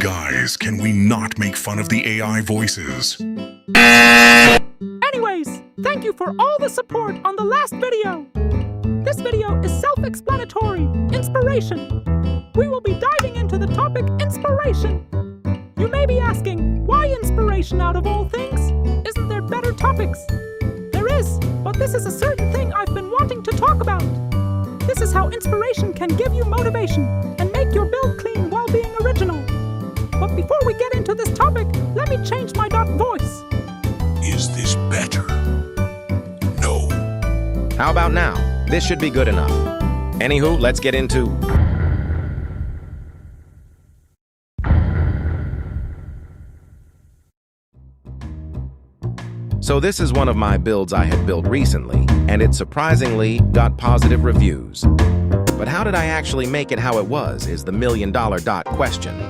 Guys, can we not make fun of the AI voices? Anyways, thank you for all the support on the last video. This video is self-explanatory, inspiration. We will be diving into the topic inspiration. You may be asking, why inspiration out of all things? Isn't there better topics? There is, but this is a certain thing I've been wanting to talk about. This is how inspiration can give you motivation and make your build clean while being original. But before we get into this topic, let me change my voice. Is this better? No. How about now? This should be good enough. Anywho, let's get into... So this is one of my builds I had built recently, and it surprisingly got positive reviews. But how did I actually make it how it was is the million-dollar question.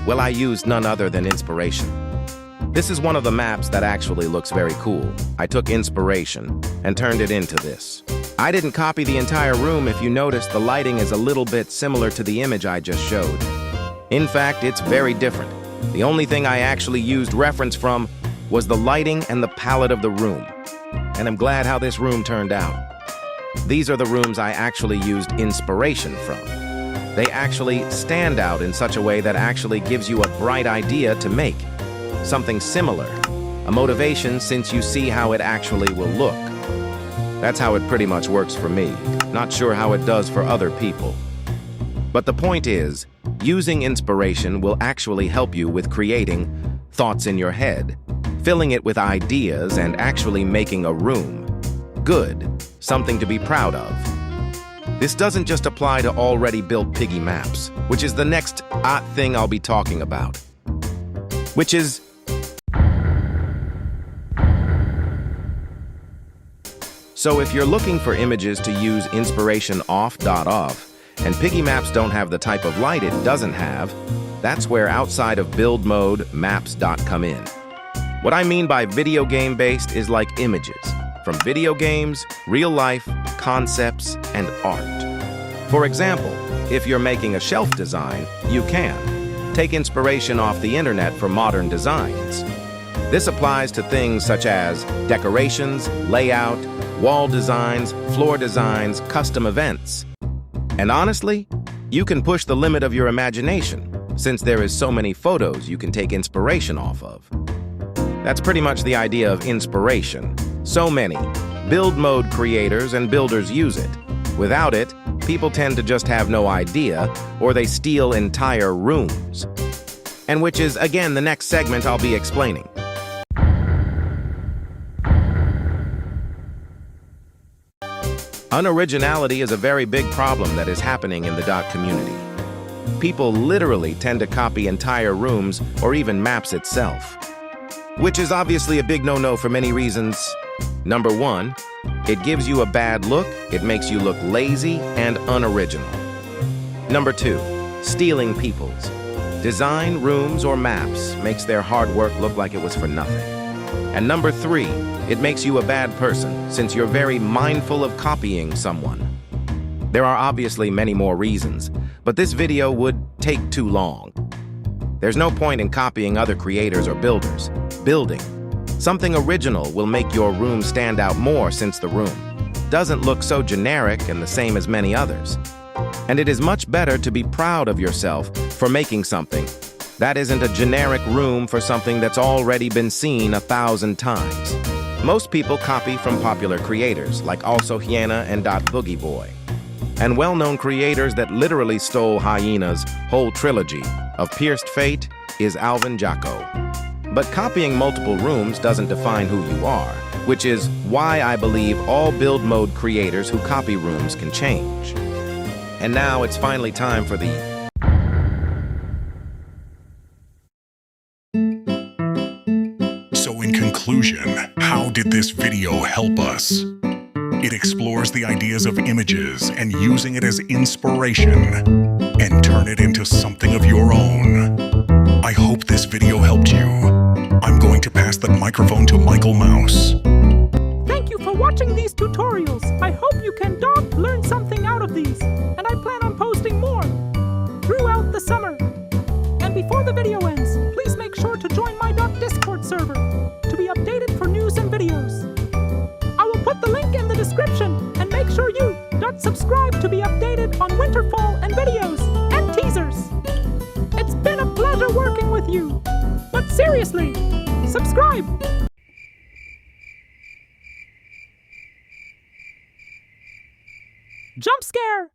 Well, I used none other than inspiration. This is one of the maps that actually looks very cool. I took inspiration and turned it into this. I didn't copy the entire room. If you notice, the lighting is a little bit similar to the image I just showed. In fact, it's very different. The only thing I actually used reference from was the lighting and the palette of the room. And I'm glad how this room turned out. These are the rooms I actually used inspiration from. They actually stand out in such a way that actually gives you a bright idea to make. Something similar. A motivation since you see how it actually will look. That's how it pretty much works for me. Not sure how it does for other people. But the point is, using inspiration will actually help you with creating thoughts in your head, filling it with ideas and actually making a room. Good. Something to be proud of. This doesn't just apply to already built piggy maps, which is the next odd thing I'll be talking about. Which is... So if you're looking for images to use inspiration off, and piggy maps don't have the type of light it doesn't have, that's where outside of build mode, maps come in. What I mean by video game based is like images, from video games, real life, concepts, and art. For example, if you're making a shelf design, you can take inspiration off the internet for modern designs. This applies to things such as decorations, layout, wall designs, floor designs, custom events. And honestly, you can push the limit of your imagination, since there is so many photos you can take inspiration off of. That's pretty much the idea of inspiration. So many build mode creators and builders use it. Without it, people tend to just have no idea, or they steal entire rooms. And which is, again, the next segment I'll be explaining. Unoriginality is a very big problem that is happening in the dot community. People literally tend to copy entire rooms or even maps itself. Which is obviously a big no-no for many reasons. Number one, it gives you a bad look, it makes you look lazy and unoriginal. Number two, stealing people's. Design, rooms, or maps makes their hard work look like it was for nothing. And number three, it makes you a bad person, since you're very mindful of copying someone. There are obviously many more reasons, but this video would take too long. There's no point in copying other creators or builders. Building something original will make your room stand out more, since the room doesn't look so generic and the same as many others. And it is much better to be proud of yourself for making something that isn't a generic room for something that's already been seen 1,000 times. Most people copy from popular creators like Also Hyena and Boogie Boy, and well-known creators that literally stole Hyena's whole trilogy of Pierced Fate is Alvin Jacko. But copying multiple rooms doesn't define who you are, which is why I believe all build mode creators who copy rooms can change. And now it's finally time for the... So in conclusion, how did this video help us? It explores the ideas of images and using it as inspiration and turn it into something of your own. I hope this video helped you. I'm going to pass the microphone to Michael Mouse. Thank you for watching these tutorials. I hope you can learn something out of these, and I plan on posting more throughout the summer. And before the video Subscribe to be updated on Winterfall and videos and teasers. It's been a pleasure working with you. But seriously, subscribe. Jump scare!